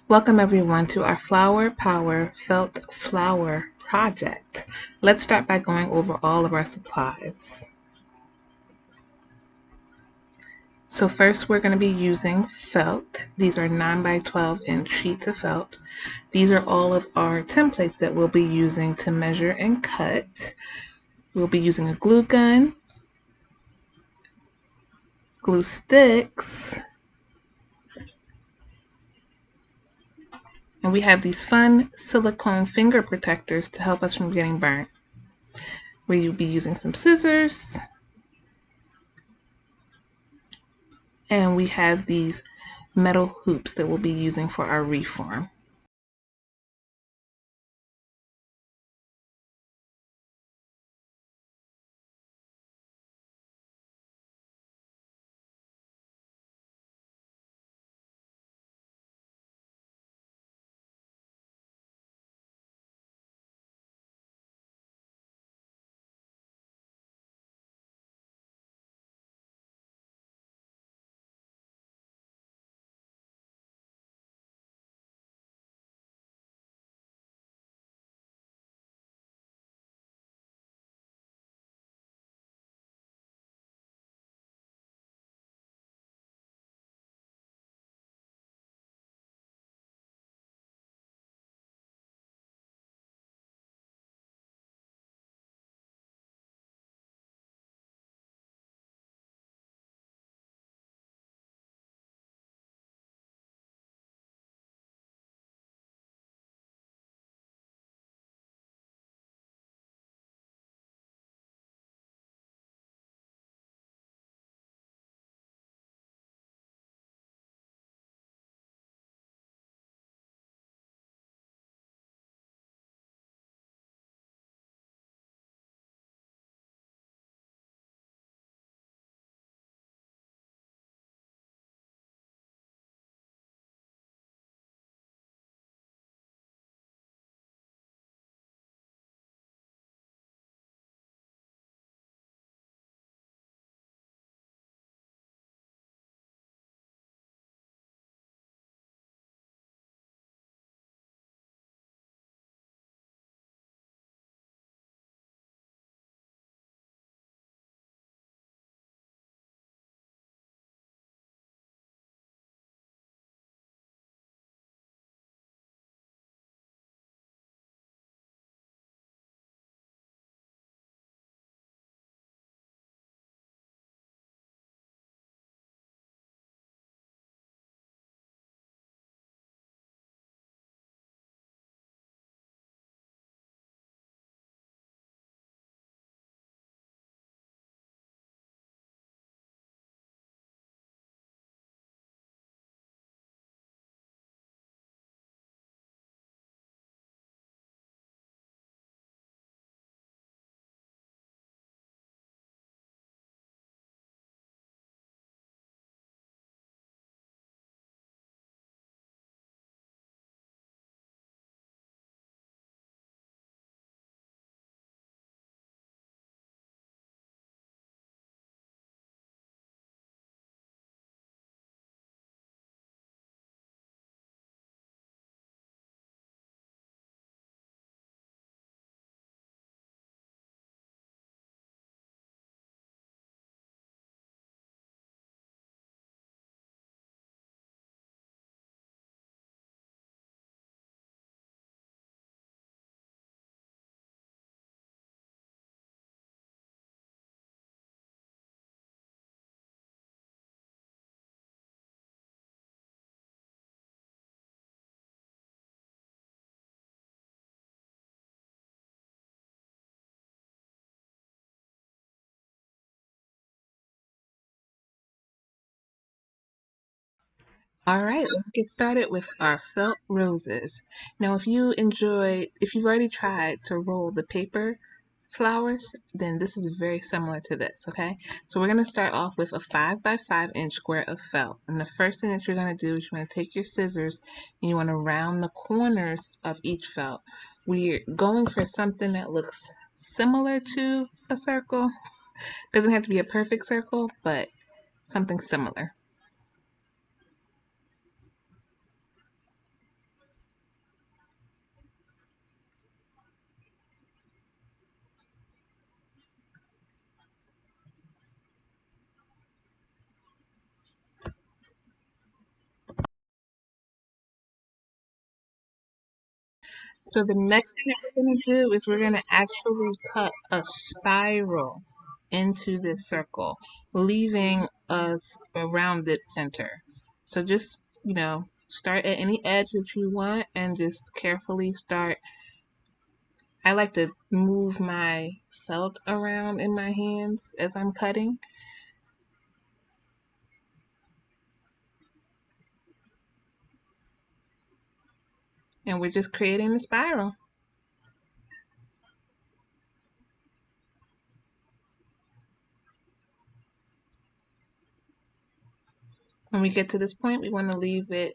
Welcome everyone to our Flower Power Felt Flower project. Let's start by going over all of our supplies. So first we're going to be using felt. These are 9 by 12 inch sheets of felt. These are all of our templates that we'll be using to measure and cut. We'll be using a glue gun, glue sticks, and we have these fun silicone finger protectors to help us from getting burnt. We'll be using some scissors, and we have these metal hoops that we'll be using for our reform. All right, let's get started with our felt roses. Now, if you've already tried to roll the paper flowers, then this is very similar to this, okay? So we're going to start off with a 5 by 5 inch square of felt. And the first thing that you're going to do is you're going to take your scissors and you want to round the corners of each felt. We're going for something that looks similar to a circle. Doesn't have to be a perfect circle, but something similar. So the next thing that we're going to do is we're going to actually cut a spiral into this circle, leaving us a rounded center. So just, start at any edge that you want and just carefully start. I like to move my felt around in my hands as I'm cutting. And we're just creating a spiral. When we get to this point, we want to leave that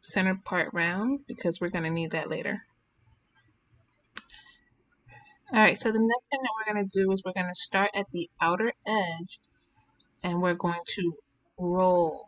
center part round because we're going to need that later. All right, so the next thing that we're going to do is we're going to start at the outer edge and we're going to roll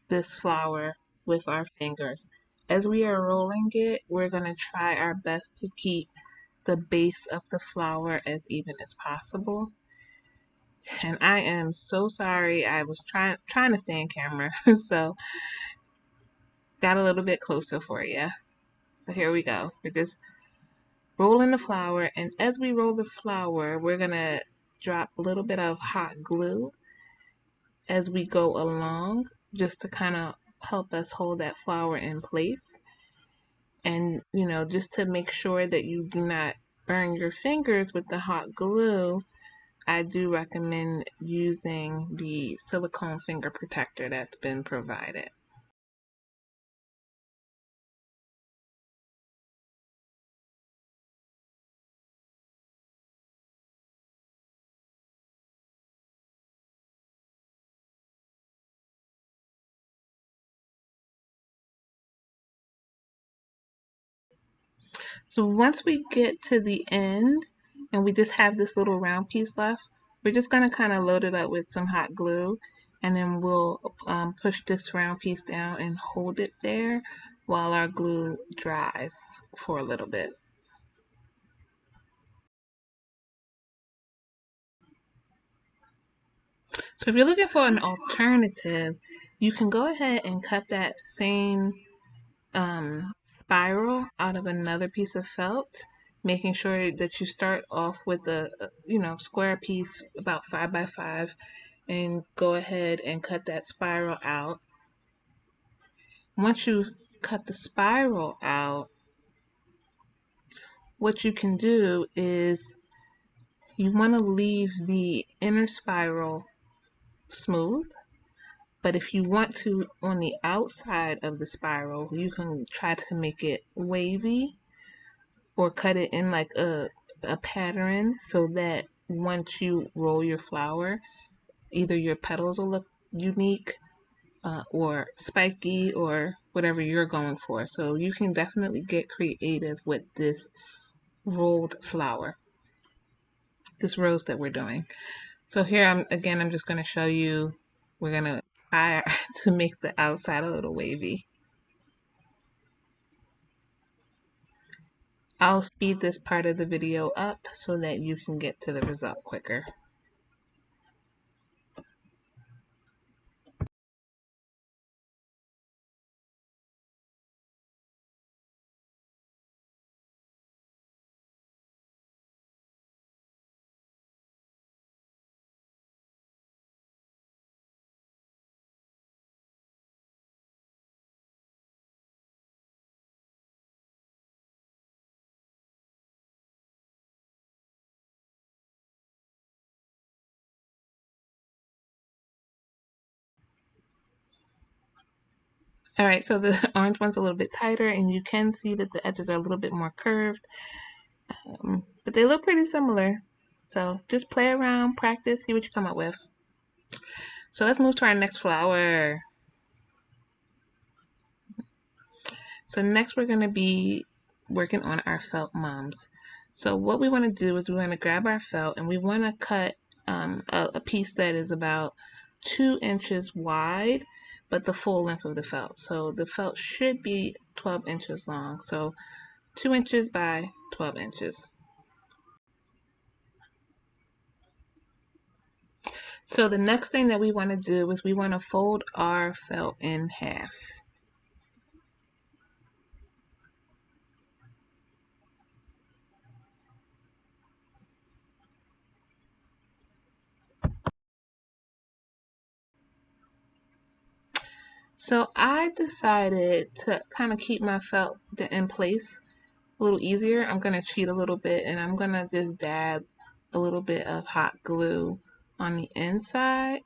this flower with our fingers. As we are rolling it, we're going to try our best to keep the base of the flower as even as possible. And I am so sorry. I was trying to stay in camera, so got a little bit closer for you. So here we go. We're just rolling the flower, and as we roll the flower, we're gonna drop a little bit of hot glue as we go along, just to kind of help us hold that flower in place. And just to make sure that you do not burn your fingers with the hot glue, I do recommend using the silicone finger protector that's been provided. So once we get to the end and we just have this little round piece left, we're just going to kind of load it up with some hot glue, and then we'll push this round piece down and hold it there while our glue dries for a little bit. So if you're looking for an alternative, you can go ahead and cut that same spiral out of another piece of felt, making sure that you start off with a square piece about 5 by 5, and go ahead and cut that spiral out. Once you cut the spiral out, what you can do is you want to leave the inner spiral smooth. But if you want to, on the outside of the spiral, you can try to make it wavy or cut it in like a pattern so that once you roll your flower, either your petals will look unique or spiky or whatever you're going for. So you can definitely get creative with this rolled flower, this rose that we're doing. So here I'm just going to show you, we're going to try to make the outside a little wavy. I'll speed this part of the video up so that you can get to the result quicker. All right, so the orange one's a little bit tighter, and you can see that the edges are a little bit more curved, but they look pretty similar. So just play around, practice, see what you come up with. So let's move to our next flower. So next we're going to be working on our felt mums. So what we want to do is we want to grab our felt and we want to cut a piece that is about 2 inches wide, but the full length of the felt. So the felt should be 12 inches long. So 2 inches by 12 inches. So the next thing that we want to do is we want to fold our felt in half. So I decided to kind of keep my felt in place a little easier. I'm going to cheat a little bit and I'm going to just dab a little bit of hot glue on the inside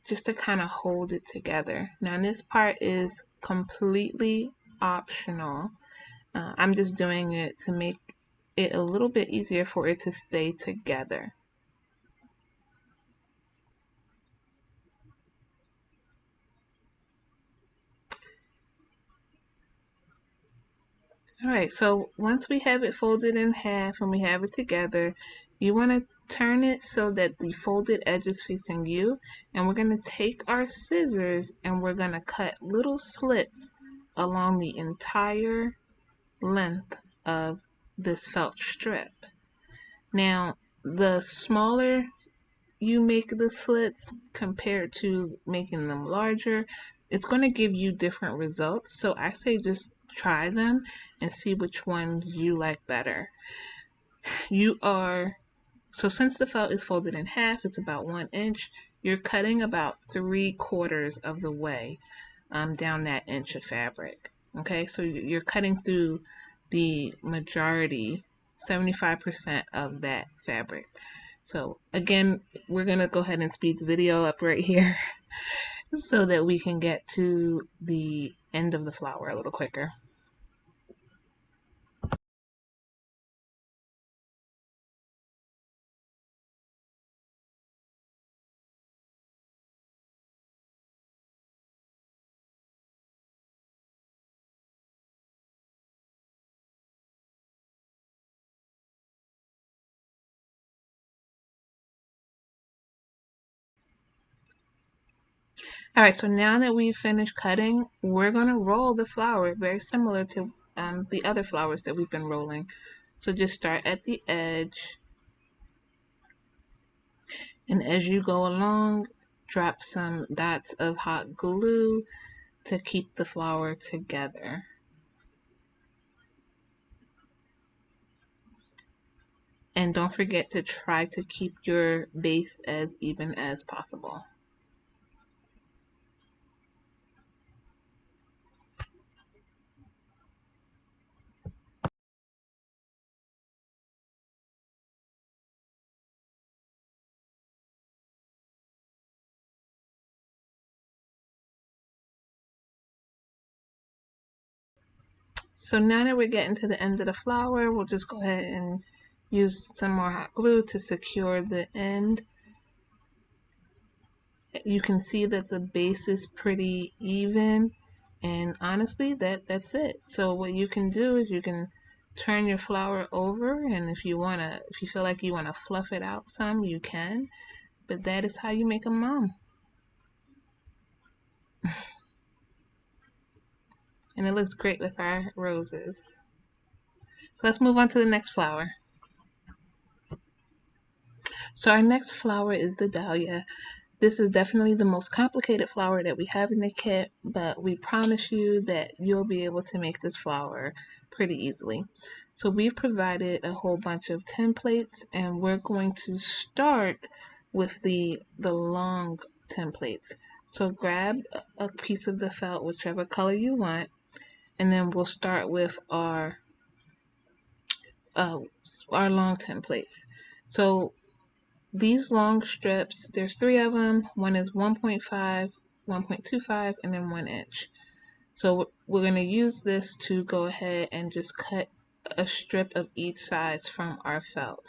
just to kind of hold it together. Now this part is completely optional. I'm just doing it to make it a little bit easier for it to stay together. Alright, so once we have it folded in half and we have it together, you want to turn it so that the folded edge is facing you, and we're going to take our scissors and we're going to cut little slits along the entire length of this felt strip. Now, the smaller you make the slits compared to making them larger, it's going to give you different results. So I say just try them and see which one you like better. So since the felt is folded in half, it's about 1 inch, you're cutting about 3/4 of the way down that inch of fabric. Okay, so you're cutting through the majority, 75% of that fabric. So again, we're gonna go ahead and speed the video up right here so that we can get to the end of the flower a little quicker. Alright, so now that we've finished cutting, we're gonna roll the flower very similar to the other flowers that we've been rolling. So just start at the edge, and as you go along, drop some dots of hot glue to keep the flower together. And don't forget to try to keep your base as even as possible. So now that we're getting to the end of the flower, we'll just go ahead and use some more hot glue to secure the end. You can see that the base is pretty even, and honestly that's it. So what you can do is you can turn your flower over, and if you feel like you want to fluff it out some, you can, but that is how you make a mom. And it looks great with our roses. So let's move on to the next flower. So our next flower is the dahlia. This is definitely the most complicated flower that we have in the kit, but we promise you that you'll be able to make this flower pretty easily. So we've provided a whole bunch of templates, and we're going to start with the long templates. So grab a piece of the felt, whichever color you want, and then we'll start with our long templates. So these long strips, there's 3 of them. One is 1.5, 1.25, and then 1 inch. So we're going to use this to go ahead and just cut a strip of each size from our felt.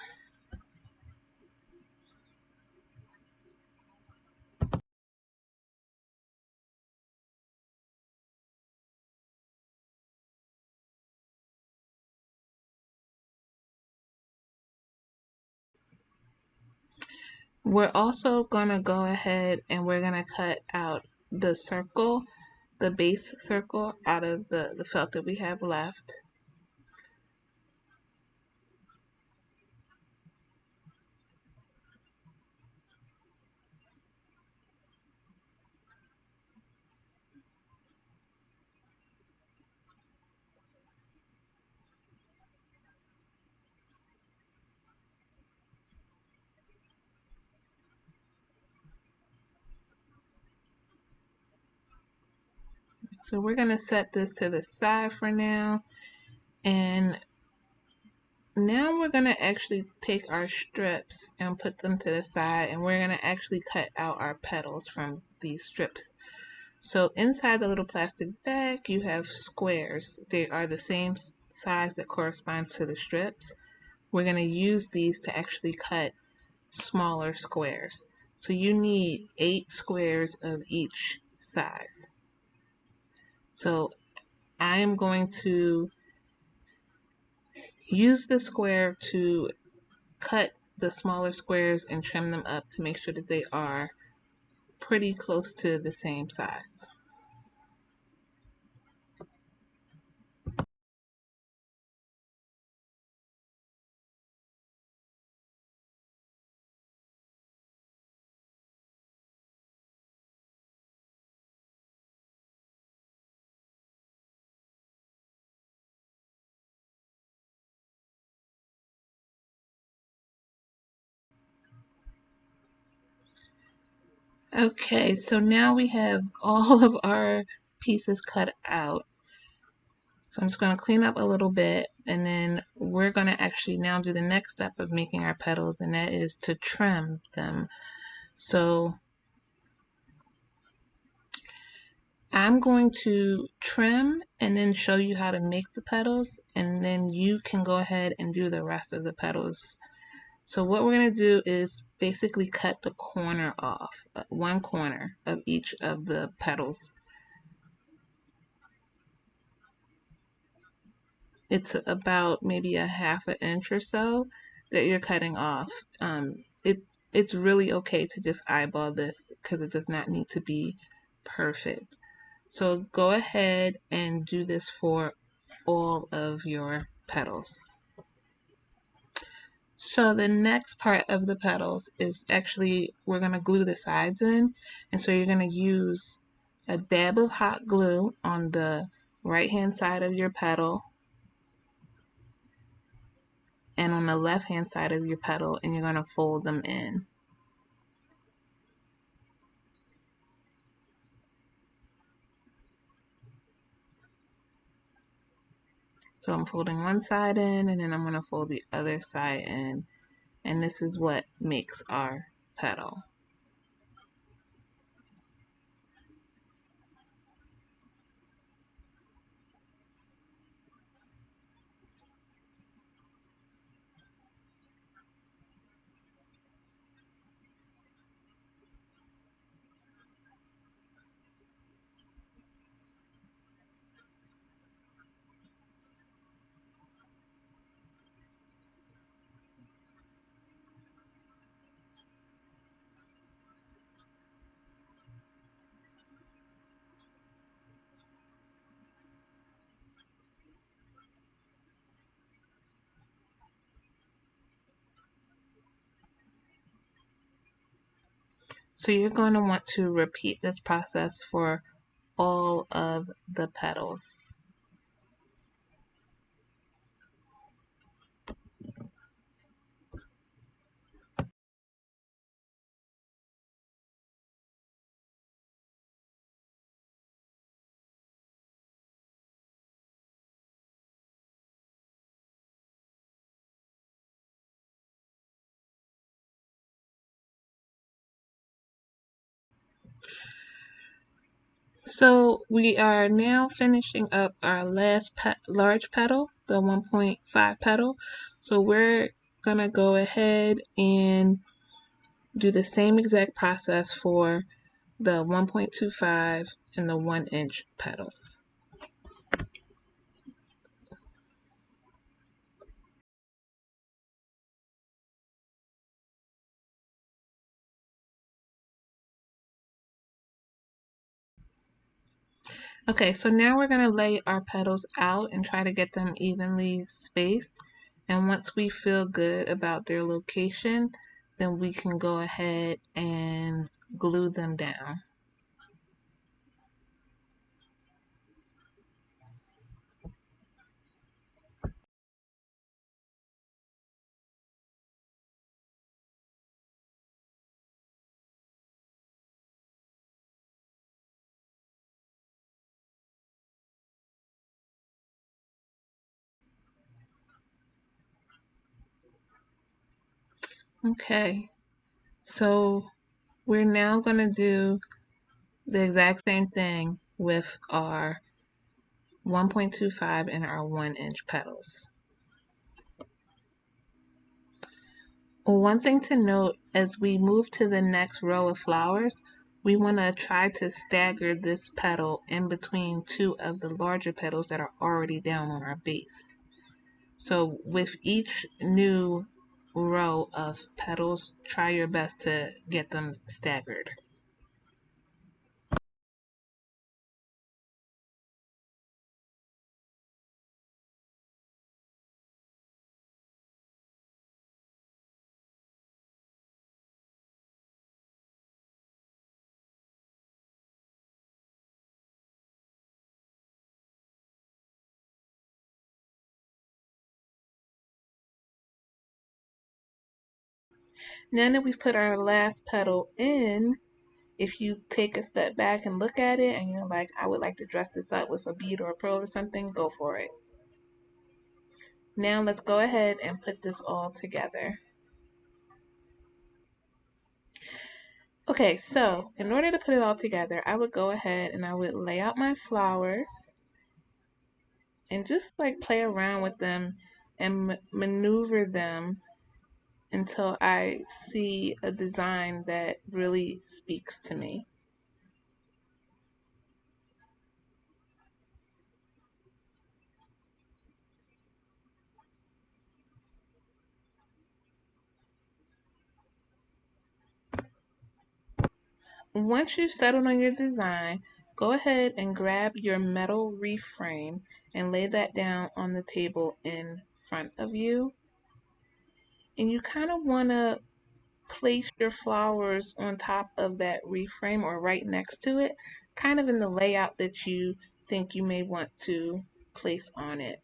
We're also going to go ahead and we're going to cut out the circle, the base circle, out of the felt that we have left. So we're going to set this to the side for now, and now we're going to actually take our strips and put them to the side, and we're going to actually cut out our petals from these strips. So inside the little plastic bag you have squares. They are the same size that corresponds to the strips. We're going to use these to actually cut smaller squares. So you need 8 squares of each size. So I am going to use the square to cut the smaller squares and trim them up to make sure that they are pretty close to the same size. Okay, so now we have all of our pieces cut out. So I'm just going to clean up a little bit, and then we're going to actually now do the next step of making our petals, and that is to trim them. So I'm going to trim and then show you how to make the petals, and then you can go ahead and do the rest of the petals. So what we're going to do is basically cut the corner off, one corner of each of the petals. It's about maybe a ½ inch or so that you're cutting off. It's really okay to just eyeball this because it does not need to be perfect. So go ahead and do this for all of your petals. So the next part of the petals is actually, we're going to glue the sides in, and so you're going to use a dab of hot glue on the right hand side of your petal and on the left hand side of your petal, and you're going to fold them in. So I'm folding one side in, and then I'm going to fold the other side in, and this is what makes our petal. So you're going to want to repeat this process for all of the petals. So we are now finishing up our last large petal, the 1.5 petal. So we're gonna go ahead and do the same exact process for the 1.25 and the 1-inch petals. Okay, so now we're going to lay our petals out and try to get them evenly spaced. And once we feel good about their location, then we can go ahead and glue them down. Okay, so we're now going to do the exact same thing with our 1.25 and our 1-inch petals. One thing to note as we move to the next row of flowers, we want to try to stagger this petal in between two of the larger petals that are already down on our base. So with each new row of petals, try your best to get them staggered. Now that we've put our last petal in, if you take a step back and look at it and you're like, I would like to dress this up with a bead or a pearl or something, go for it. Now let's go ahead and put this all together. Okay, so in order to put it all together, I would go ahead and I would lay out my flowers and just like play around with them and maneuver them until I see a design that really speaks to me. Once you've settled on your design, go ahead and grab your metal wreath frame and lay that down on the table in front of you. And you kind of want to place your flowers on top of that wreath frame or right next to it, kind of in the layout that you think you may want to place on it.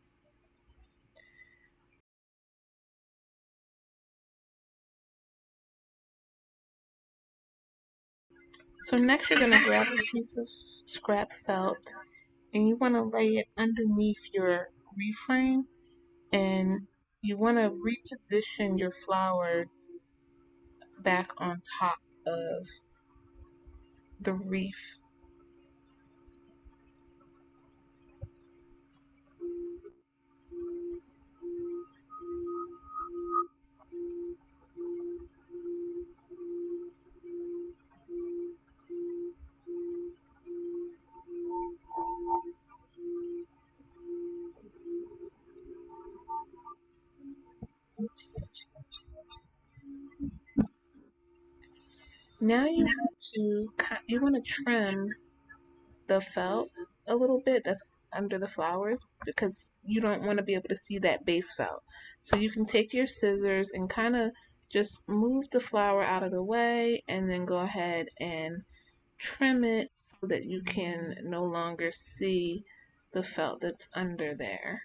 So next you're going to grab a piece of scrap felt and you want to lay it underneath your wreath frame, and you want to reposition your flowers back on top of the wreath. Now you want to trim the felt a little bit that's under the flowers because you don't want to be able to see that base felt. So you can take your scissors and kind of just move the flower out of the way and then go ahead and trim it so that you can no longer see the felt that's under there.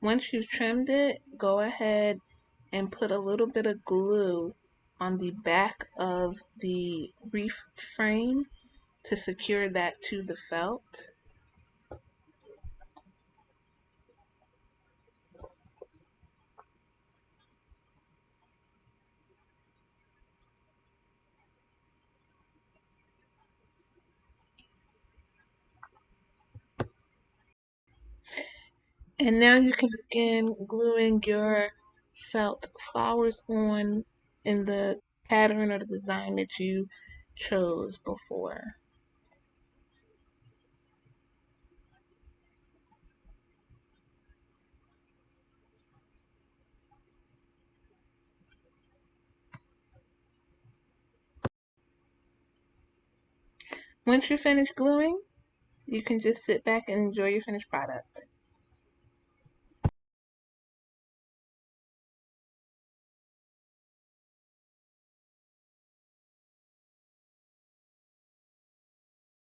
Once you've trimmed it, go ahead and put a little bit of glue on the back of the wreath frame to secure that to the felt. And now you can begin gluing your felt flowers on in the pattern or the design that you chose before. Once you're finished gluing, you can just sit back and enjoy your finished product.